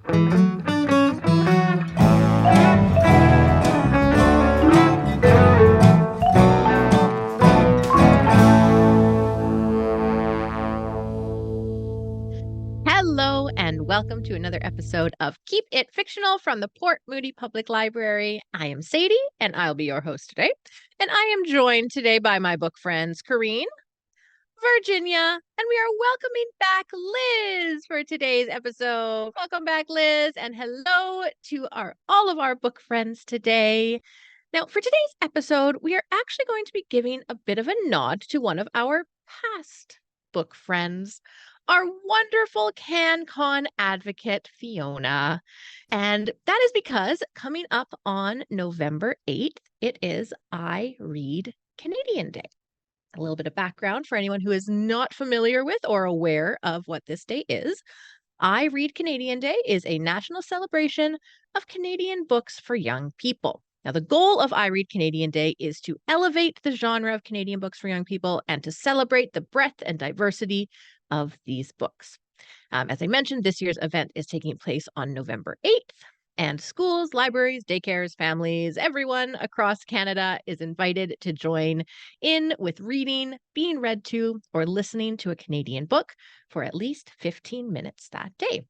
Hello and welcome to another episode of Keep It Fictional from the Port Moody Public Library. I am Sadie and I'll be your host today. And I am joined today by my book friends, Corrine, Virginia, and we are welcoming back Liz for today's episode. Welcome back, Liz, and hello to all of our book friends today. Now, for today's episode, we are actually going to be giving a bit of a nod to one of our past book friends, our wonderful CanCon advocate, Fiona. And that is because coming up on November 8th, it is I Read Canadian Day. A little bit of background for anyone who is not familiar with or aware of what this day is. I Read Canadian Day is a national celebration of Canadian books for young people. Now, the goal of I Read Canadian Day is to elevate the genre of Canadian books for young people and to celebrate the breadth and diversity of these books. As I mentioned, this year's event is taking place on November 8th, and schools, libraries, daycares, families, everyone across Canada is invited to join in with reading, being read to, or listening to a Canadian book for at least 15 minutes that day.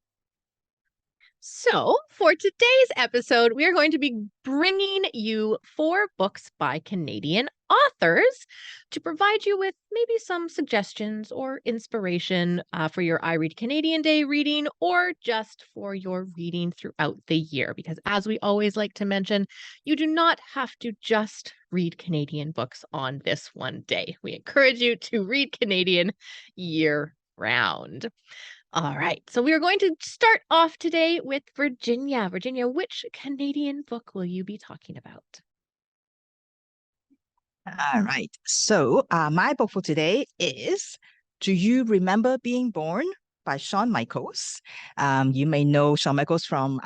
So, for today's episode, we are going to be bringing you 4 books by Canadian authors to provide you with maybe some suggestions or inspiration for your I Read Canadian Day reading or just for your reading throughout the year. Because as we always like to mention, you do not have to just read Canadian books on this one day. We encourage you to read Canadian year round. All right, so we are going to start off today with Virginia. Virginia, which Canadian book will you be talking about? All right. So, my book for today is Do You Remember Being Born by Shawn Michaels. You may know Shawn Michaels from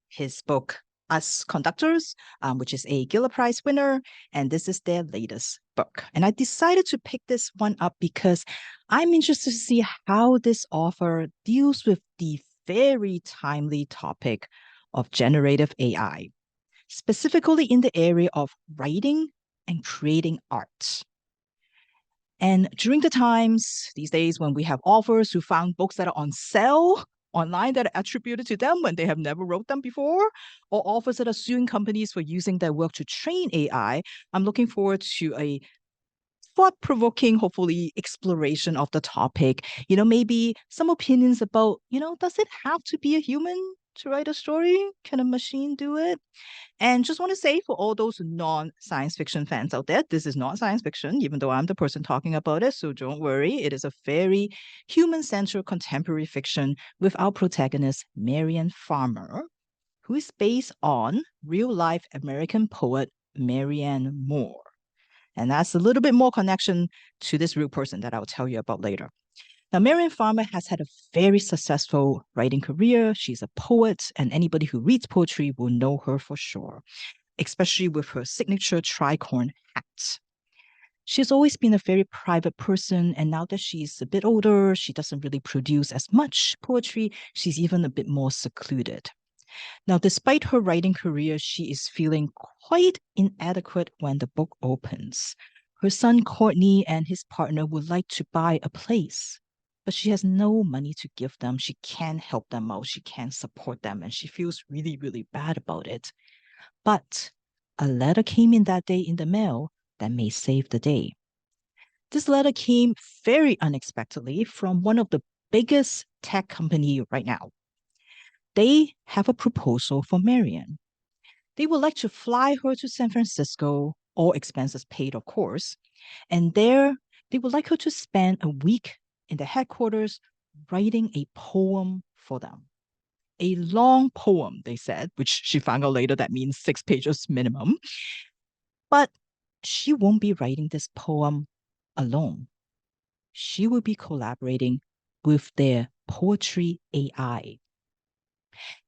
his book Us Conductors, which is a Giller Prize winner, and this is their latest book. And I decided to pick this one up because I'm interested to see how this author deals with the very timely topic of generative AI, specifically in the area of writing and creating art. And during the times these days when we have authors who found books that are on sale online that are attributed to them when they have never wrote them before, or authors that are suing companies for using their work to train AI, I'm looking forward to a thought-provoking, hopefully, exploration of the topic. Maybe some opinions about, does it have to be a human to write a story? Can a machine do it? And just want to say for all those non-science fiction fans out there, this is not science fiction, even though I'm the person talking about it. So don't worry. It is a very human-centered contemporary fiction with our protagonist, Marian Farmer, who is based on real-life American poet Marianne Moore. And that's a little bit more connection to this real person that I'll tell you about later. Now, Marian Farmer has had a very successful writing career. She's a poet, and anybody who reads poetry will know her for sure, especially with her signature tricorn hat. She's always been a very private person, and now that she's a bit older, she doesn't really produce as much poetry. She's even a bit more secluded. Now, despite her writing career, she is feeling quite inadequate when the book opens. Her son Courtney and his partner would like to buy a place, but she has no money to give them. She can't help them out. She can't support them, and she feels really, really bad about it. But a letter came in that day in the mail that may save the day. This letter came very unexpectedly from one of the biggest tech company right now. They have a proposal for Marian. They would like to fly her to San Francisco, all expenses paid, of course, and there they would like her to spend a week in the headquarters writing a poem for them. A long poem, they said, which she found out later that means 6 pages minimum. But she won't be writing this poem alone. She will be collaborating with their poetry AI.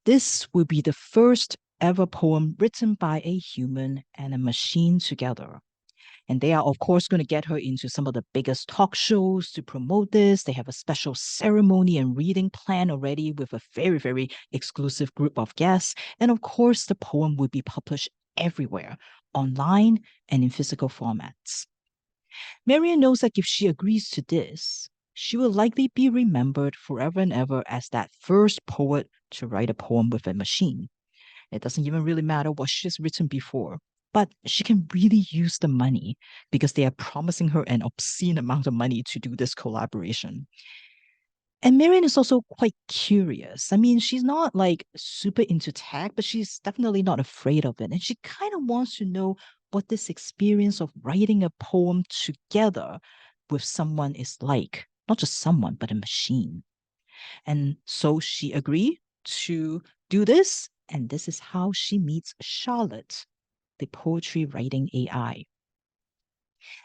This will be the first ever poem written by a human and a machine together. And they are, of course, going to get her into some of the biggest talk shows to promote this. They have a special ceremony and reading plan already with a very, very exclusive group of guests. And of course, the poem will be published everywhere, online and in physical formats. Marian knows that if she agrees to this, she will likely be remembered forever and ever as that first poet to write a poem with a machine. It doesn't even really matter what she's written before, but she can really use the money because they are promising her an obscene amount of money to do this collaboration. And Marian is also quite curious. I mean, she's not like super into tech, but she's definitely not afraid of it. And she kind of wants to know what this experience of writing a poem together with someone is like. Not just someone, but a machine. And so she agreed to do this. And this is how she meets Charlotte, the poetry writing AI.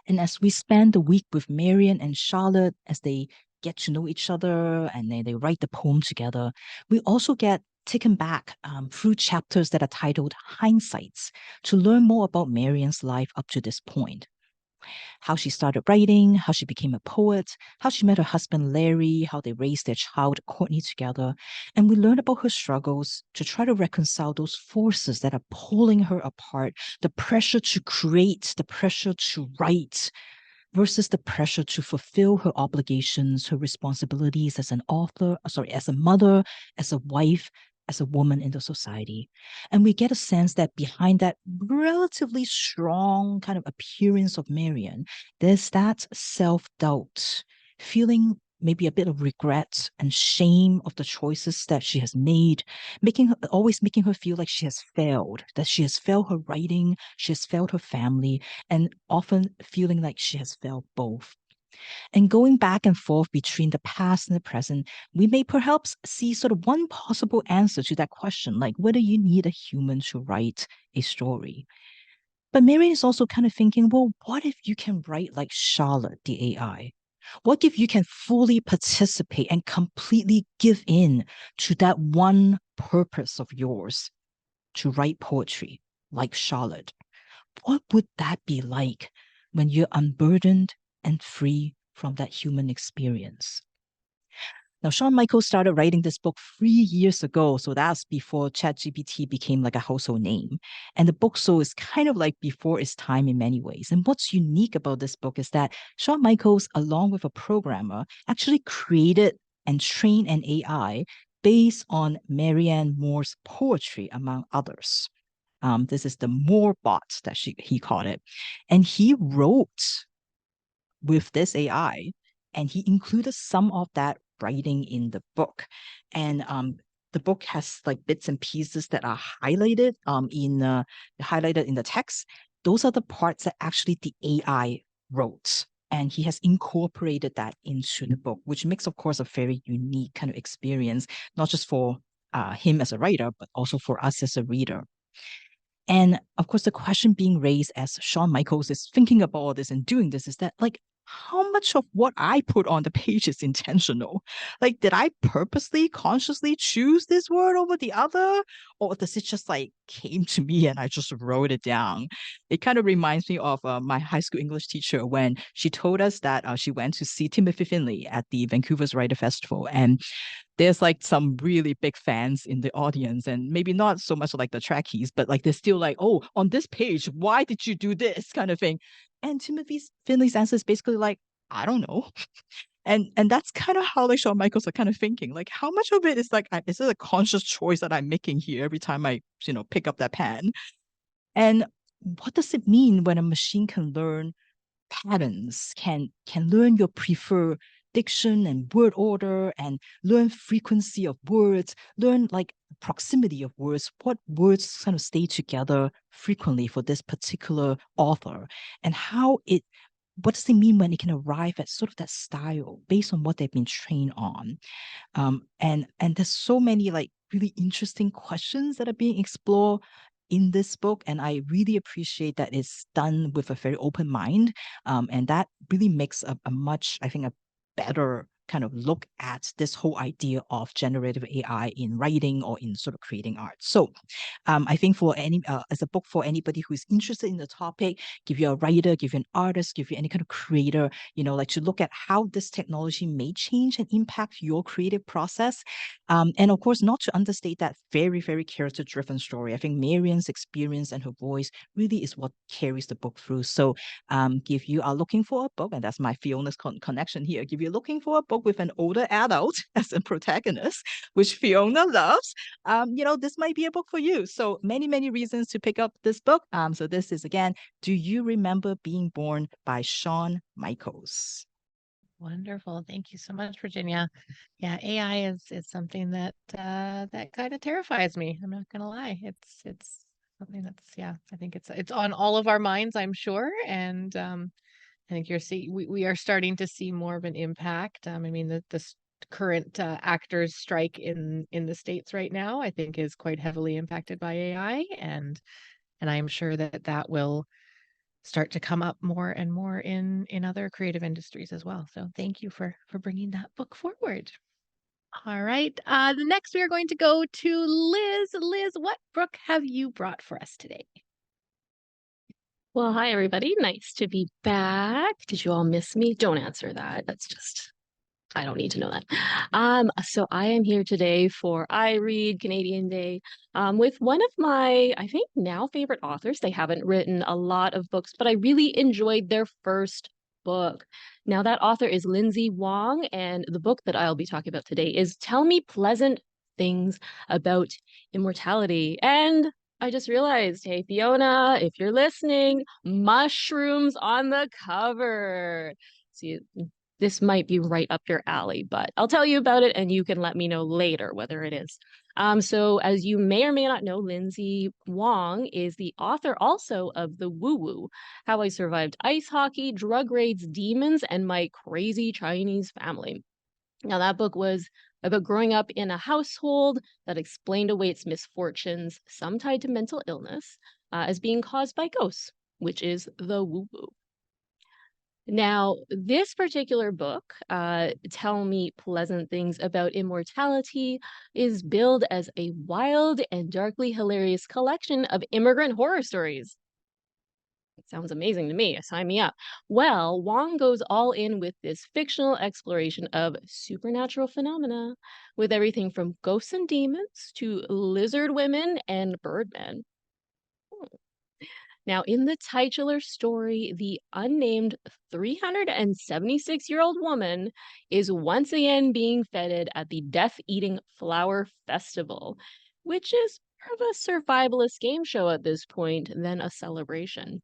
And as we spend the week with Marian and Charlotte, as they get to know each other and they write the poem together, we also get taken back through chapters that are titled Hindsights to learn more about Marian's life up to this point. How she started writing, how she became a poet, how she met her husband Larry, how they raised their child Courtney together. And we learn about her struggles to try to reconcile those forces that are pulling her apart, the pressure to create, the pressure to write, versus the pressure to fulfill her obligations, her responsibilities as an author, as a mother, as a wife, as a woman in the society. And we get a sense that behind that relatively strong kind of appearance of Marian, there's that self-doubt, feeling maybe a bit of regret and shame of the choices that she has made, always making her feel like she has failed, that she has failed her writing, she has failed her family, and often feeling like she has failed both. And going back and forth between the past and the present, we may perhaps see sort of one possible answer to that question, like whether you need a human to write a story. But Marian is also kind of thinking, well, what if you can write like Charlotte, the AI? What if you can fully participate and completely give in to that one purpose of yours to write poetry like Charlotte? What would that be like when you're unburdened and free from that human experience? Now, Shawn Michaels started writing this book 3 years ago, so that's before ChatGPT became like a household name. And the book so is kind of like before its time in many ways. And what's unique about this book is that Shawn Michaels, along with a programmer, actually created and trained an AI based on Marianne Moore's poetry, among others. This is the Moore bot that he called it. And he wrote with this AI, and he included some of that writing in the book. And the book has like bits and pieces that are highlighted highlighted in the text. Those are the parts that actually the AI wrote. And he has incorporated that into the book, which makes, of course, a very unique kind of experience, not just for him as a writer, but also for us as a reader. And of course, the question being raised as Shawn Michaels is thinking about all this and doing this is that, like, how much of what I put on the page is intentional? Like, did I purposely, consciously choose this word over the other? Or does it just like came to me and I just wrote it down? It kind of reminds me of my high school English teacher when she told us that she went to see Timothy Finley at the Vancouver's Writer Festival. And there's like some really big fans in the audience, and maybe not so much like the trackies, but like they're still like, oh, on this page, why did you do this kind of thing? And Timothy Finley's answer is basically like, I don't know. And that's kind of how like Shawn Michaels are kind of thinking. Like, how much of it is like, is it a conscious choice that I'm making here every time I, pick up that pen? And what does it mean when a machine can learn patterns, can learn your preferred diction and word order, and learn frequency of words, learn like proximity of words, what words kind of stay together frequently for this particular author, and what does it mean when it can arrive at sort of that style based on what they've been trained on. And there's so many like really interesting questions that are being explored in this book, and I really appreciate that it's done with a very open mind, and that really makes a much, I think, a better kind of look at this whole idea of generative AI in writing or in sort of creating art. So I think for as a book for anybody who is interested in the topic, give you a writer, give you an artist, give you any kind of creator, like to look at how this technology may change and impact your creative process. And of course, not to understate that very, very character-driven story. I think Marian's experience and her voice really is what carries the book through. So if you are looking for a book, and that's my Fiona's connection here, if you're looking for a book with an older adult as a protagonist, which Fiona loves, this might be a book for you. So many, many reasons to pick up this book. So this is, again, Do You Remember Being Born by Shawn Michaels. Wonderful. Thank you so much, Virginia. Yeah, AI is something that that kind of terrifies me. I'm not gonna lie. It's something that's, yeah, I think it's on all of our minds, I'm sure. And I think we are starting to see more of an impact. I mean, the current actors strike in the States right now, I think, is quite heavily impacted by AI, and I'm sure that will start to come up more and more in other creative industries as well. So thank you for bringing that book forward. All right. The next we are going to go to Liz. Liz, what book have you brought for us today? Well, hi, everybody. Nice to be back. Did you all miss me? Don't answer that. That's just, I don't need to know that. So I am here today for I Read Canadian Day with one of my, I think, now favorite authors. They haven't written a lot of books, but I really enjoyed their first book. Now, that author is Lindsay Wong, and the book that I'll be talking about today is Tell Me Pleasant Things About Immortality. And I just realized, hey, Fiona, if you're listening, mushrooms on the cover. See, this might be right up your alley, but I'll tell you about it and you can let me know later whether it is. So as you may or may not know, Lindsay Wong is the author also of The Woo Woo, How I Survived Ice Hockey, Drug Raids, Demons, and My Crazy Chinese Family. Now, that book was about growing up in a household that explained away its misfortunes, some tied to mental illness, as being caused by ghosts, which is the woo-woo. Now, this particular book, Tell Me Pleasant Things About Immortality, is billed as a wild and darkly hilarious collection of immigrant horror stories. It sounds amazing to me. Sign me up. Well, Wong goes all in with this fictional exploration of supernatural phenomena, with everything from ghosts and demons to lizard women and birdmen. Now, in the titular story, the unnamed 376-year-old woman is once again being feted at the Death-Eating Flower Festival, which is more of a survivalist game show at this point than a celebration.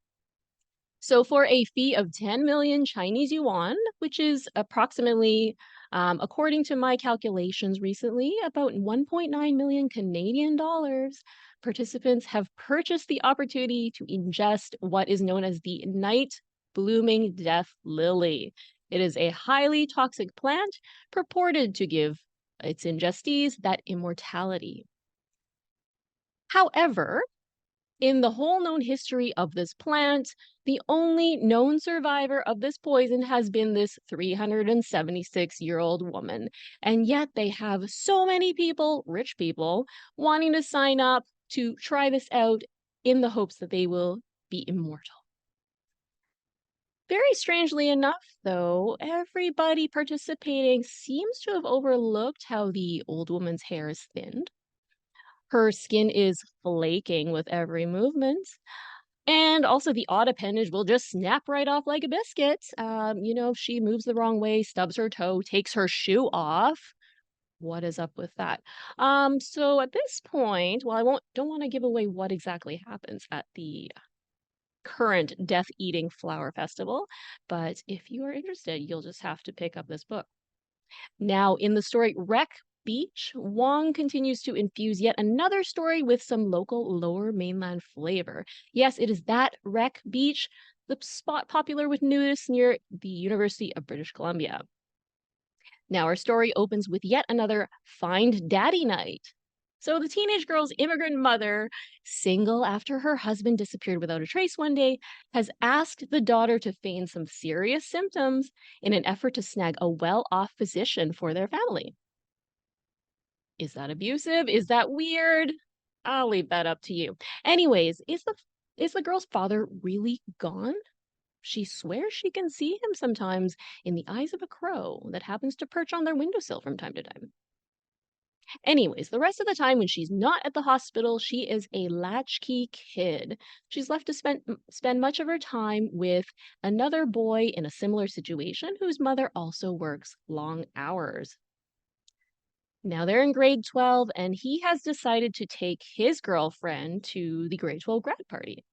So for a fee of 10 million Chinese yuan, which is approximately, according to my calculations recently, about 1.9 million Canadian dollars, participants have purchased the opportunity to ingest what is known as the night blooming death lily. It is a highly toxic plant purported to give its ingestees that immortality. However, in the whole known history of this plant, the only known survivor of this poison has been this 376-year-old woman. And yet they have so many people, rich people, wanting to sign up to try this out in the hopes that they will be immortal. Very strangely enough, though, everybody participating seems to have overlooked how the old woman's hair is thinned. Her skin is flaking with every movement. And also the odd appendage will just snap right off like a biscuit. If she moves the wrong way, stubs her toe, takes her shoe off. What is up with that? So at this point, well, don't want to give away what exactly happens at the current Death-Eating Flower Festival, but if you are interested, you'll just have to pick up this book. Now, in the story Wreck Beach, Wong continues to infuse yet another story with some local Lower Mainland flavor. Yes, it is that Wreck Beach, the spot popular with nudists near the University of British Columbia. Now, our story opens with yet another Find Daddy night. So the teenage girl's immigrant mother, single after her husband disappeared without a trace one day, has asked the daughter to feign some serious symptoms in an effort to snag a well-off position for their family. Is that abusive? Is that weird? I'll leave that up to you. Anyways, is the girl's father really gone? She swears she can see him sometimes in the eyes of a crow that happens to perch on their windowsill from time to time. Anyways, the rest of the time when she's not at the hospital, she is a latchkey kid. She's left to spend much of her time with another boy in a similar situation whose mother also works long hours. Now they're in grade 12, and he has decided to take his girlfriend to the grade 12 grad party.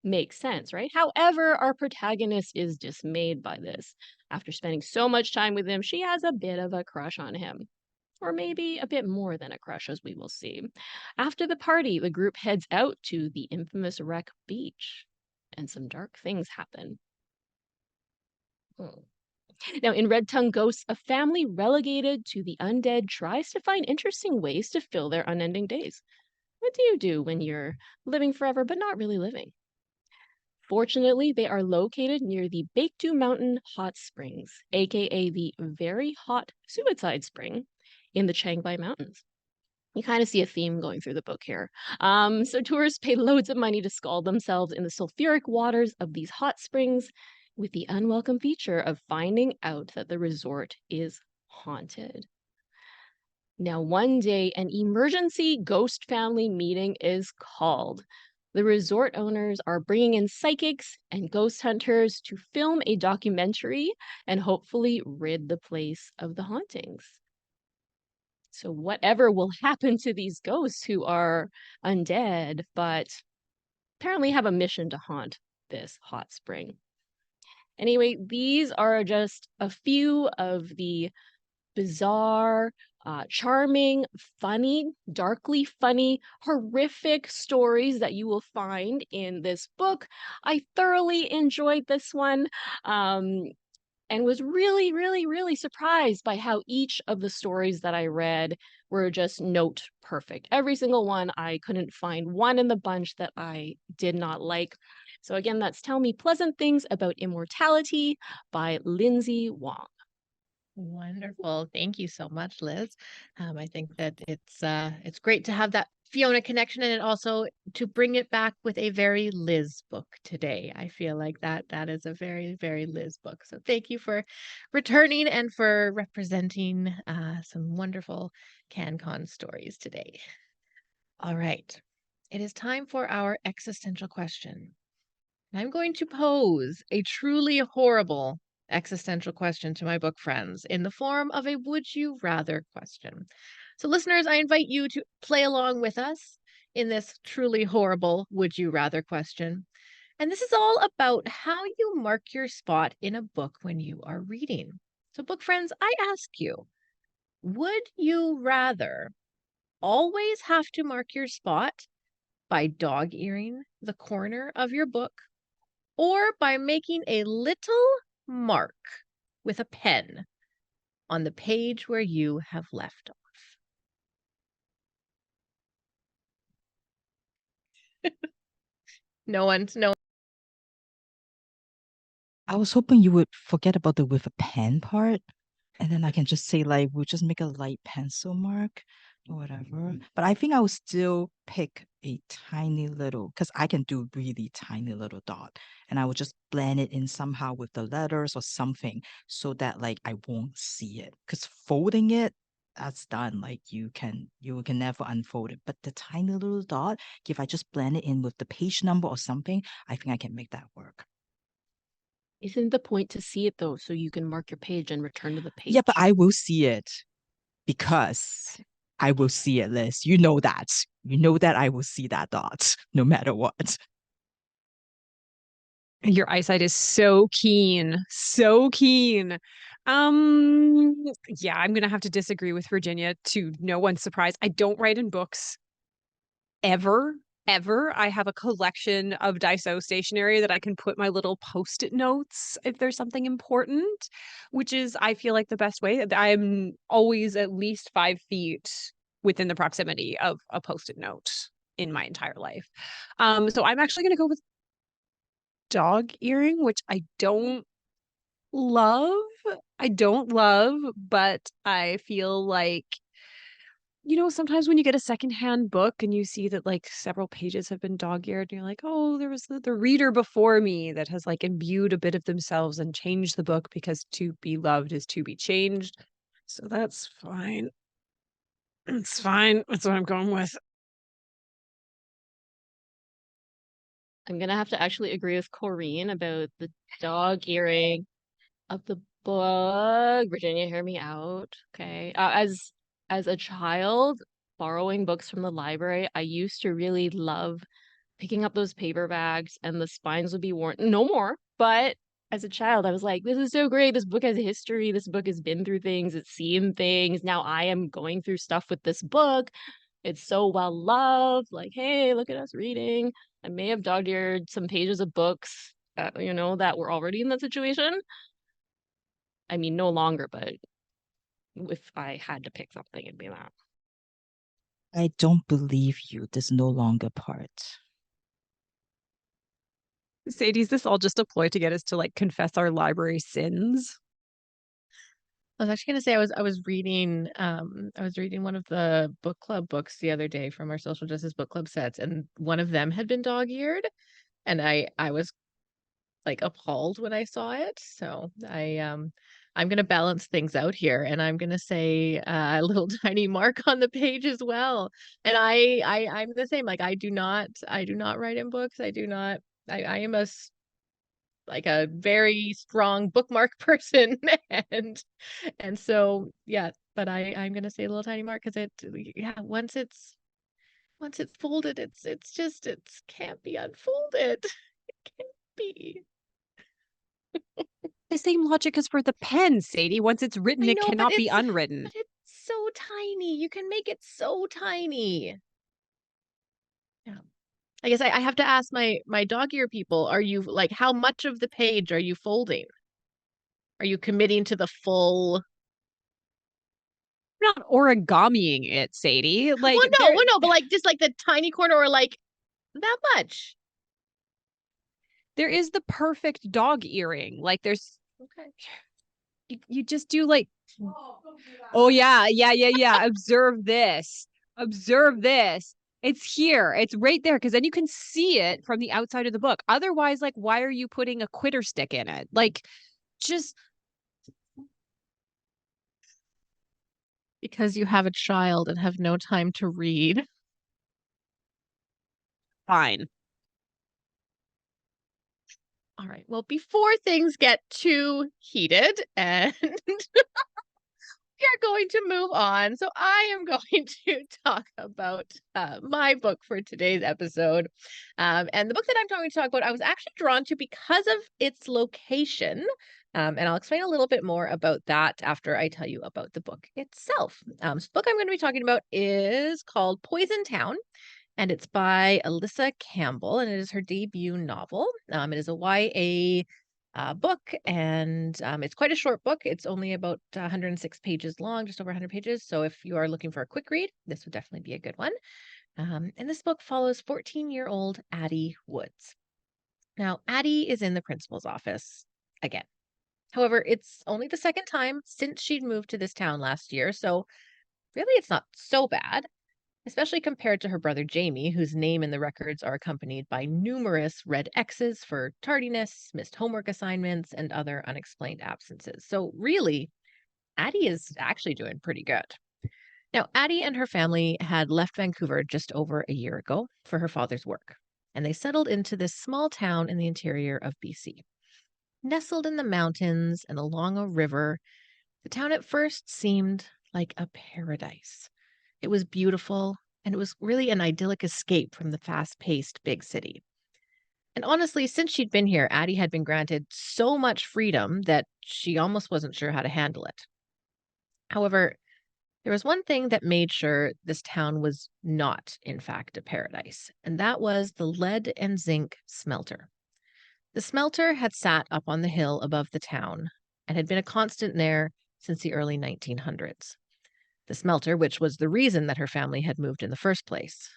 Makes sense, right? However, our protagonist is dismayed by this. After spending so much time with him, she has a bit of a crush on him. Or maybe a bit more than a crush, as we will see. After the party, the group heads out to the infamous Wreck Beach, and some dark things happen. Now, in Red Tongue Ghosts, a family relegated to the undead tries to find interesting ways to fill their unending days. What do you do when you're living forever but not really living? Fortunately, they are located near the Baekdu Mountain Hot Springs, aka the very hot Suicide Spring in the Chiangbai Mountains. You kind of see a theme going through the book here. So tourists pay loads of money to scald themselves in the sulfuric waters of these hot springs, with the unwelcome feature of finding out that the resort is haunted. Now, one day, an emergency ghost family meeting is called. The resort owners are bringing in psychics and ghost hunters to film a documentary and hopefully rid the place of the hauntings. So whatever will happen to these ghosts who are undead, but apparently have a mission to haunt this hot spring. Anyway, these are just a few of the bizarre, charming, funny, darkly funny, horrific stories that you will find in this book. I thoroughly enjoyed this one. And was really, really, really surprised by how each of the stories that I read were just note perfect. Every single one, I couldn't find one in the bunch that I did not like. So again, that's Tell Me Pleasant Things About Immortality by Lindsay Wong. Wonderful. Thank you so much, Liz. I think that it's great to have that Fiona connection and also to bring it back with a very Liz book today. I feel like that is a very, very Liz book. So thank you for returning and for representing some wonderful CanCon stories today. All right. It is time for our existential question. I'm going to pose a truly horrible existential question to my book friends in the form of a would you rather question. So, listeners, I invite you to play along with us in this truly horrible would you rather question. And this is all about how you mark your spot in a book when you are reading. So, book friends, I ask you, would you rather always have to mark your spot by dog-earing the corner of your book, or by making a little mark with a pen on the page where you have left off? No. I was hoping you would forget about the with a pen part, and then I can just say like we'll just make a light pencil mark or whatever. But I think I would still pick a tiny little because I can do really tiny little dot, and I would just blend it in somehow with the letters or something so that like I won't see it. Because folding it, that's done. Like you can never unfold it. But the tiny little dot, if I just blend it in with the page number or something, I think I can make that work. Isn't the point to see it though, so you can mark your page and return to the page? Yeah, but I will see it because I will see it, Liz. You know that. You know that I will see that dot no matter what. Your eyesight is so keen, so keen. Yeah, I'm gonna have to disagree with Virginia to no one's surprise. I don't write in books ever. I have a collection of Daiso stationery that I can put my little post-it notes if there's something important, which is, I feel like, the best way. I'm always at least 5 feet within the proximity of a Post-it note in my entire life. So I'm actually going to go with dog earring, which I don't love. But I feel like, sometimes when you get a secondhand book and you see that like several pages have been dog-eared, and you're like, oh, there was the reader before me that has like imbued a bit of themselves and changed the book, because to be loved is to be changed. So that's fine. It's fine. That's what I'm going with. I'm gonna have to actually agree with Corrine about the dog earring of the book. Virginia, hear me out. Okay. As a child, borrowing books from the library, I used to really love picking up those paperbacks and the spines would be worn. No more, but as a child, I was like, this is so great. This book has history. This book has been through things. It's seen things. Now I am going through stuff with this book. It's so well loved. Like, hey, look at us reading. I may have dog-eared some pages of books, that were already in that situation. I mean, no longer, but if I had to pick something, it'd be that. I don't believe you. There's no longer part. Sadie, is this all just a ploy to get us to like confess our library sins? I was actually going to say I was reading one of the book club books the other day from our social justice book club sets, and one of them had been dog-eared, and I was like appalled when I saw it. So I'm going to balance things out here, and I'm going to say a little tiny mark on the page as well. And I'm the same. Like I do not write in books. I am like a very strong bookmark person, and so yeah. But I'm going to say a little tiny mark, because once it's folded, it can't be unfolded. It can't be. The same logic as for the pen, Sadie. Once it's written, I it know, cannot be unwritten. but it's so tiny. You can make it so tiny. Yeah. I guess I have to ask my dog ear people, are you like, how much of the page are you folding? Are you committing to the full? Not origamiing it, Sadie. Like Well, no, but like just like the tiny corner, or like that much. there is the perfect dog earring. Like there's Okay. you just do like, oh yeah. Observe this. Observe this. It's here. It's right there, because then you can see it from the outside of the book. Otherwise, like, why are you putting a quitter stick in it? Like, just Because you have a child and have no time to read. fine. All right. Well, before things get too heated, and we are going to move on. So I am going to talk about my book for today's episode. And the book that I'm going to talk about, I was actually drawn to because of its location. And I'll explain a little bit more about that after I tell you about the book itself. So the book I'm going to be talking about is called Poison Town. And it's by Elyssa Campbell, and it is her debut novel. It is a YA book, and it's quite a short book. It's only about 106 pages long, just over 100 pages. So if you are looking for a quick read, this would definitely be a good one. And this book follows 14-year-old Addie Woods. Now, Addie is in the principal's office again. However, it's only the second time since she'd moved to this town last year, so really it's not so bad, especially compared to her brother Jamie, whose name in the records are accompanied by numerous red X's for tardiness, missed homework assignments, and other unexplained absences. So really, Addie is actually doing pretty good. Now, Addie and her family had left Vancouver just over a year ago for her father's work, and they settled into this small town in the interior of BC. Nestled in the mountains and along a river, the town at first seemed like a paradise. It was beautiful, and it was really an idyllic escape from the fast-paced big city. And honestly, since she'd been here, Addie had been granted so much freedom that she almost wasn't sure how to handle it. However, there was one thing that made sure this town was not, in fact, a paradise, and that was the lead and zinc smelter. The smelter had sat up on the hill above the town and had been a constant there since the early 1900s. the smelter, which was the reason that her family had moved in the first place.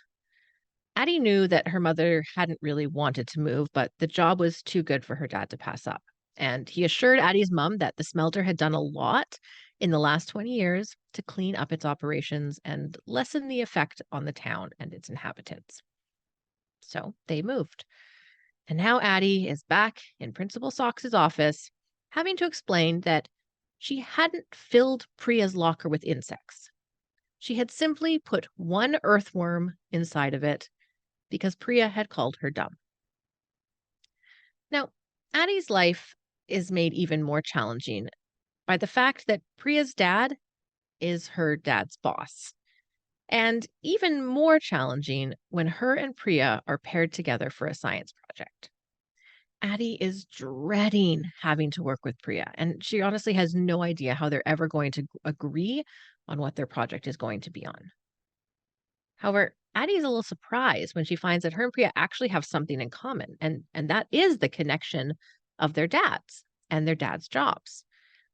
Addie knew that her mother hadn't really wanted to move, but the job was too good for her dad to pass up. And he assured Addie's mom that the smelter had done a lot in the last 20 years to clean up its operations and lessen the effect on the town and its inhabitants. So they moved. And now Addie is back in Principal Socks's office, having to explain that she hadn't filled Priya's locker with insects. She had simply put one earthworm inside of it because Priya had called her dumb. Now, Addie's life is made even more challenging by the fact that Priya's dad is her dad's boss. And even more challenging when her and Priya are paired together for a science project. Addie is dreading having to work with Priya, and she honestly has no idea how they're ever going to agree on what their project is going to be on. However, Addie is a little surprised when she finds that her and Priya actually have something in common, and that is the connection of their dads and their dads' jobs.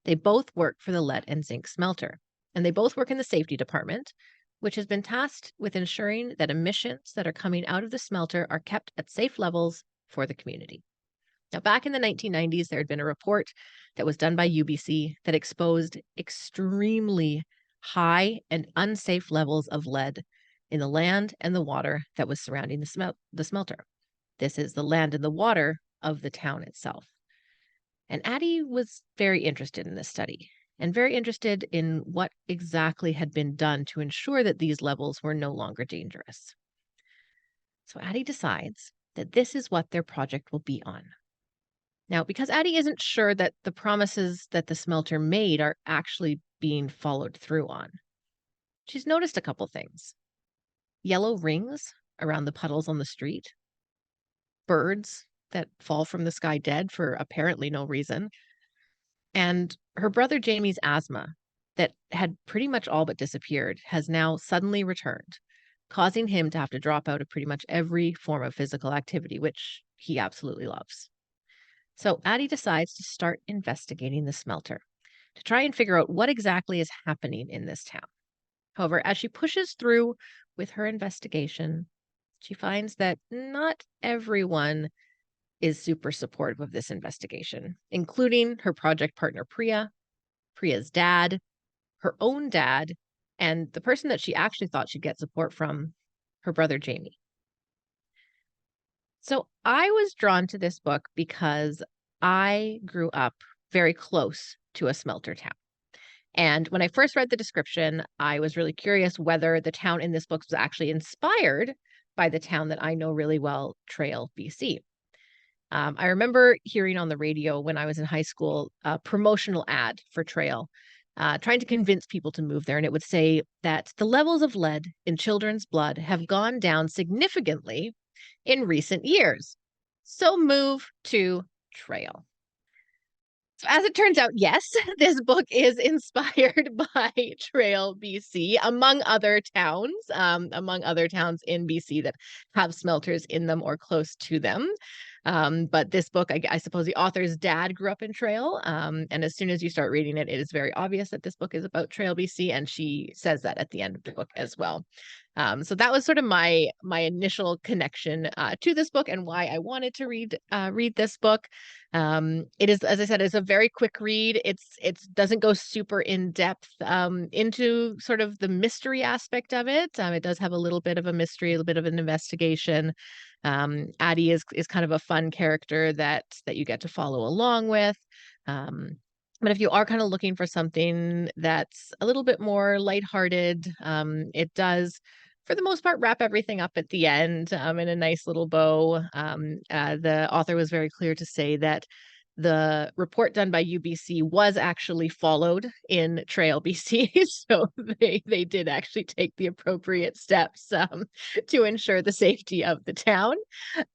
They both work for the lead and zinc smelter, and they both work in the safety department, which has been tasked with ensuring that emissions that are coming out of the smelter are kept at safe levels for the community. Now, back in the 1990s, there had been a report that was done by UBC that exposed extremely high and unsafe levels of lead in the land and the water that was surrounding the smelter. This is the land and the water of the town itself. And Addie was very interested in this study and very interested in what exactly had been done to ensure that these levels were no longer dangerous. So Addie decides that this is what their project will be on. Now, because Addie isn't sure that the promises that the smelter made are actually being followed through on, she's noticed a couple things. Yellow rings around the puddles on the street, birds that fall from the sky dead for apparently no reason, and her brother Jamie's asthma that had pretty much all but disappeared has now suddenly returned, causing him to have to drop out of pretty much every form of physical activity, which he absolutely loves. So Addie decides to start investigating the smelter to try and figure out what exactly is happening in this town. However, as she pushes through with her investigation, she finds that not everyone is super supportive of this investigation, including her project partner Priya, Priya's dad, her own dad, and the person that she actually thought she'd get support from, her brother Jamie. So I was drawn to this book because I grew up very close to a smelter town. And when I first read the description, I was really curious whether the town in this book was actually inspired by the town that I know really well, Trail, BC. I remember hearing on the radio when I was in high school a promotional ad for Trail, trying to convince people to move there. And it would say that the levels of lead in children's blood have gone down significantly in recent years. So move to Trail. So as it turns out, yes, this book is inspired by Trail, BC, among other towns in BC that have smelters in them or close to them. But this book, I suppose the author's dad grew up in Trail. And as soon as you start reading it, it is very obvious that this book is about Trail, BC. And she says that at the end of the book as well. So that was sort of my initial connection to this book and why I wanted to read this book. It is, as I said, it's a very quick read. It doesn't go super in depth into sort of the mystery aspect of it. It does have a little bit of a mystery, a little bit of an investigation. Addie is kind of a fun character that you get to follow along with. But if you are kind of looking for something that's a little bit more lighthearted, it does, for the most part, wrap everything up at the end in a nice little bow. The author was very clear to say that the report done by UBC was actually followed in Trail, BC. So they did actually take the appropriate steps to ensure the safety of the town.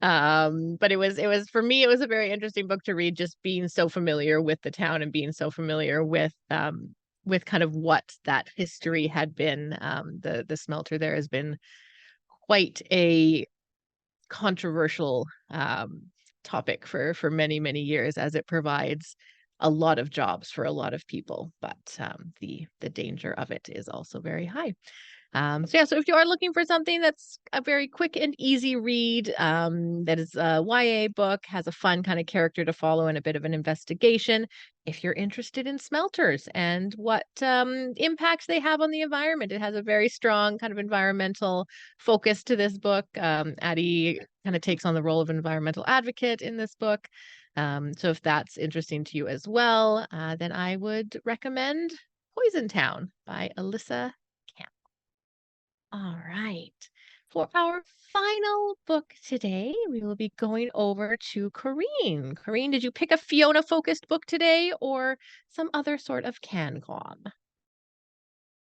But it was for me, it was a very interesting book to read, just being so familiar with the town and being so familiar with kind of what that history had been. The smelter there has been quite a controversial topic for many, many years, as it provides a lot of jobs for a lot of people, but the danger of it is also very high. So if you are looking for something that's a very quick and easy read, that is a YA book, has a fun kind of character to follow and a bit of an investigation. If you're interested in smelters and what impacts they have on the environment, it has a very strong kind of environmental focus to this book. Addie kind of takes on the role of environmental advocate in this book. So if that's interesting to you as well, then I would recommend Poison Town by Elyssa Campbell. All right. For our final book today, we will be going over to Corrine. Corrine, did you pick a Fiona-focused book today or some other sort of CanCon?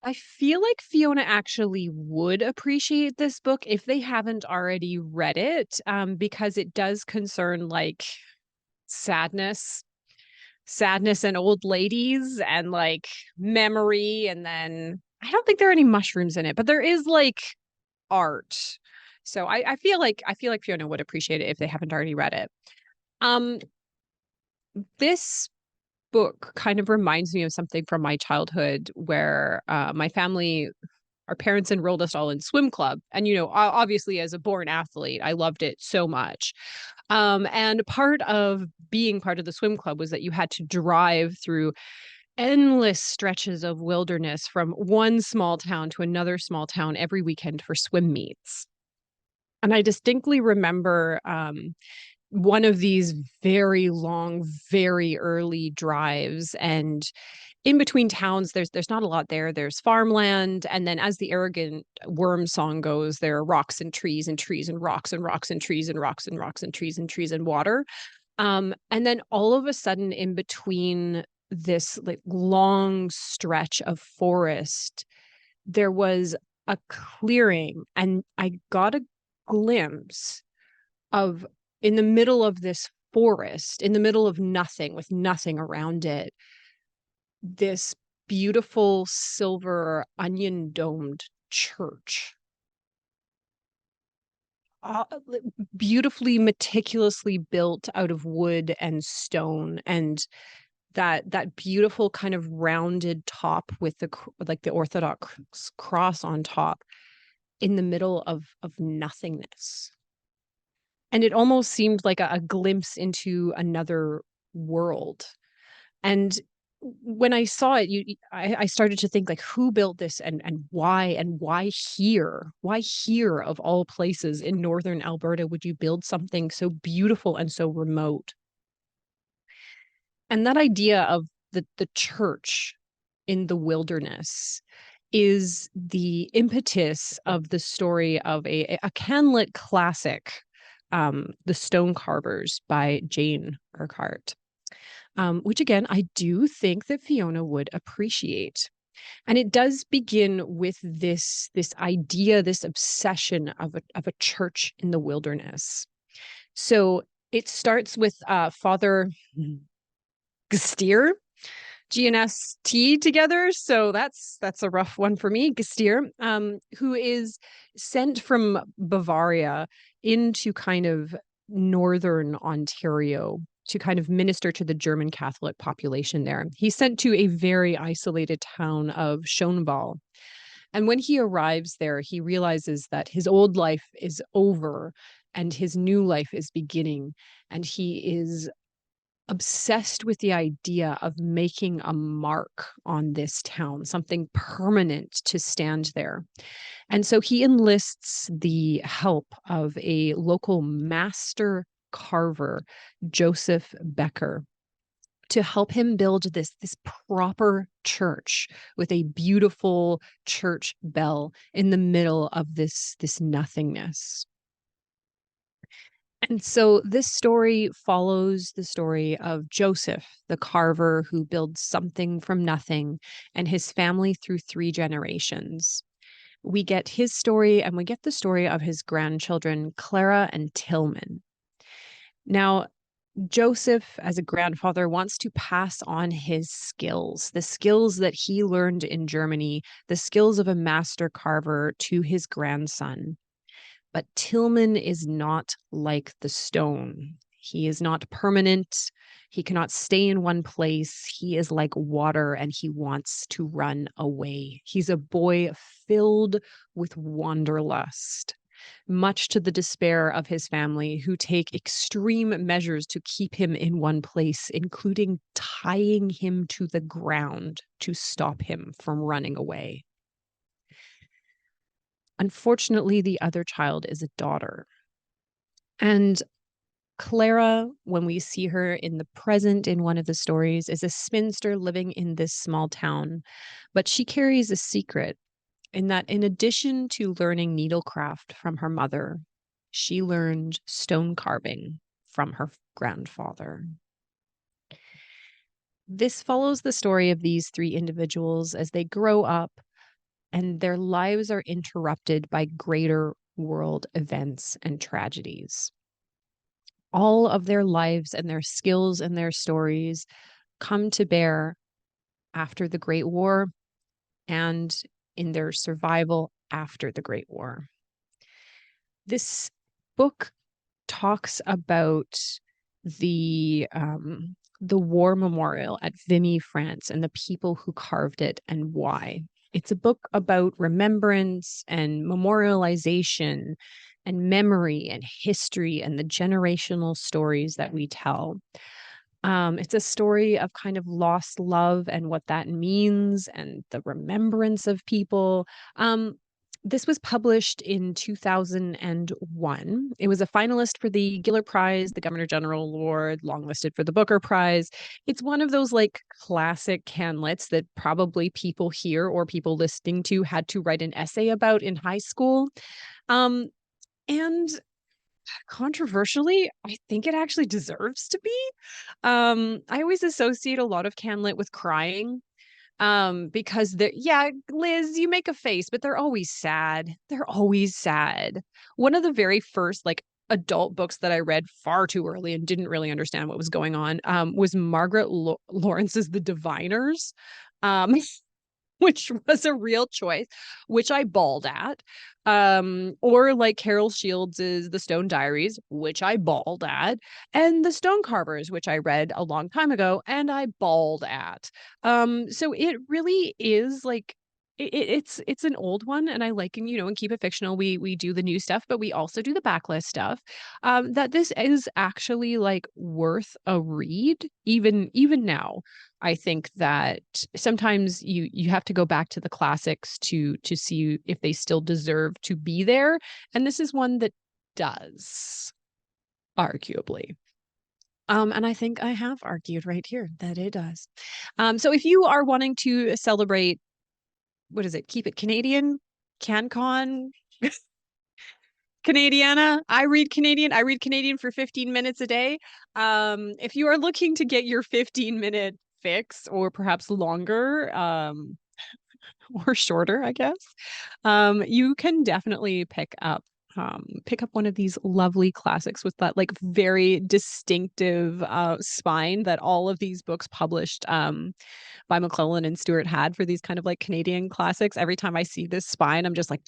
I feel like Fiona actually would appreciate this book if they haven't already read it, because it does concern like sadness and old ladies and like memory. And then I don't think there are any mushrooms in it, but there is like art. So I feel like Fiona would appreciate it if they haven't already read it. This book kind of reminds me of something from my childhood where my family, our parents enrolled us all in swim club. And, you know, obviously as a born athlete, I loved it so much. And part of being part of the swim club was that you had to drive through endless stretches of wilderness from one small town to another small town every weekend for swim meets. And I distinctly remember one of these very long, very early drives, and in between towns, there's not a lot there. There's farmland, and then as the Arrogant Worm song goes, there are rocks and trees and trees and rocks and rocks and trees and rocks and rocks and trees and trees and water. And then all of a sudden, in between this like long stretch of forest, there was a clearing, and I got a glimpse of, in the middle of this forest, in the middle of nothing, with nothing around it, this beautiful silver onion domed church. Beautifully, meticulously built out of wood and stone, and that beautiful kind of rounded top with the Orthodox cross on top in the middle of nothingness. And it almost seemed like a glimpse into another world. And when I saw it, I started to think, like, who built this and why here? Why here of all places in northern Alberta would you build something so beautiful and so remote? And that idea of the church in the wilderness is the impetus of the story of a CanLit classic, The Stone Carvers by Jane Urquhart, which again, I do think that Fiona would appreciate. And it does begin with this idea, this obsession of a church in the wilderness. So it starts with Father Gstier, GNST together. So that's a rough one for me. Gstier, who is sent from Bavaria into kind of northern Ontario to kind of minister to the German Catholic population there. He's sent to a very isolated town of Schoneball. And when he arrives there, he realizes that his old life is over and his new life is beginning. And he is obsessed with the idea of making a mark on this town, something permanent to stand there. And so he enlists the help of a local master carver, Joseph Becker, to help him build this proper church with a beautiful church bell in the middle of this nothingness. And so this story follows the story of Joseph, the carver who builds something from nothing, and his family through 3 generations. We get his story, and we get the story of his grandchildren, Clara and Tillman. Now, Joseph, as a grandfather, wants to pass on his skills, the skills that he learned in Germany, the skills of a master carver, to his grandson. But Tillman is not like the stone. He is not permanent. He cannot stay in one place. He is like water and he wants to run away. He's a boy filled with wanderlust, much to the despair of his family, who take extreme measures to keep him in one place, including tying him to the ground to stop him from running away. Unfortunately, the other child is a daughter. And Clara, when we see her in the present in one of the stories, is a spinster living in this small town. But she carries a secret in that, in addition to learning needlecraft from her mother, she learned stone carving from her grandfather. This follows the story of these three individuals as they grow up and their lives are interrupted by greater world events and tragedies. All of their lives and their skills and their stories come to bear after the Great War and in their survival after the Great War. This book talks about the war memorial at Vimy, France, and the people who carved it and why. It's a book about remembrance and memorialization and memory and history and the generational stories that we tell. It's a story of kind of lost love and what that means and the remembrance of people. This was published in 2001. It was a finalist for the Giller Prize, the Governor General Award, longlisted for the Booker Prize. It's one of those like classic CanLits that probably people here or people listening to had to write an essay about in high school. And controversially, I think it actually deserves to be. I always associate a lot of CanLit with crying. Because Liz, you make a face, but they're always sad. They're always sad. One of the very first like adult books that I read far too early and didn't really understand what was going on was Margaret Lawrence's The Diviners, which was a real choice, which I bawled at. Or like Carol Shields's The Stone Diaries, which I bawled at, and The Stone Carvers, which I read a long time ago and I bawled at. So it really is like it's an old one, and I like, and and Keep It Fictional, we do the new stuff, but we also do the backlist stuff. That this is actually like worth a read, even now. I think that sometimes you have to go back to the classics to see if they still deserve to be there, and this is one that does, arguably. And I think I have argued right here that it does. So if you are wanting to celebrate, what is it? Keep It Canadian, CanCon, Canadiana. I read Canadian for 15 minutes a day. If you are looking to get your 15-minute fix, or perhaps longer, or shorter, I guess, you can definitely pick up one of these lovely classics with that like very distinctive spine that all of these books published by McClellan and Stewart had for these kind of like Canadian classics. Every time I see this spine, I'm just like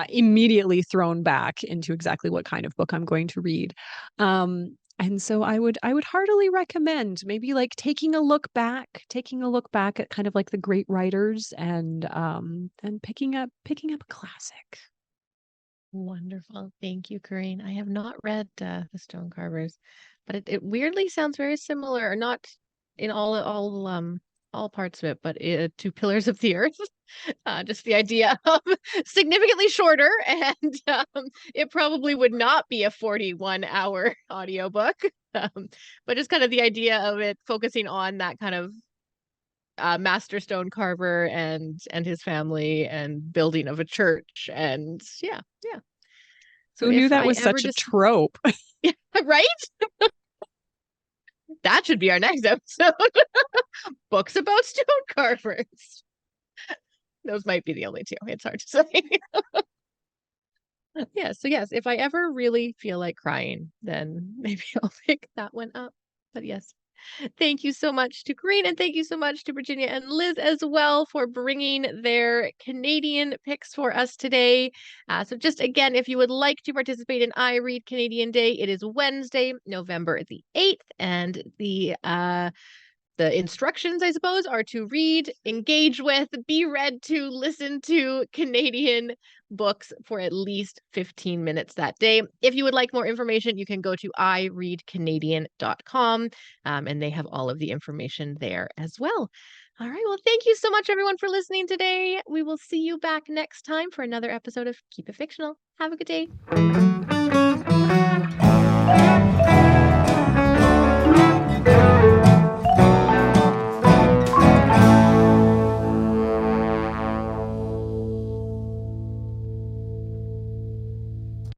immediately thrown back into exactly what kind of book I'm going to read. And so I would heartily recommend maybe like taking a look back at kind of like the great writers and picking up a classic. Wonderful. Thank you, Corinne. I have not read The Stone Carvers, but it weirdly sounds very similar, or not in all parts of it, but to Pillars of the Earth. Just the idea of significantly shorter, and it probably would not be a 41-hour audiobook. But just kind of the idea of it focusing on that kind of master stone carver and his family and building of a church, and yeah. So who knew if that I was ever such a trope? Yeah, right? That should be our next episode. Books about stone carvers. Those might be the only two. It's hard to say. Yeah, so yes, if I ever really feel like crying, then maybe I'll pick that one up. But yes, Thank you so much to Green, and thank you so much to Virginia and Liz as well for bringing their Canadian picks for us today. So just again, if you would like to participate in I Read Canadian Day, it is Wednesday, November the 8th, and the instructions, I suppose, are to read, engage with, be read to, listen to Canadian books for at least 15 minutes that day. If you would like more information, you can go to ireadcanadian.com, and they have all of the information there as well. All right. Well, thank you so much, everyone, for listening today. We will see you back next time for another episode of Keep It Fictional. Have a good day.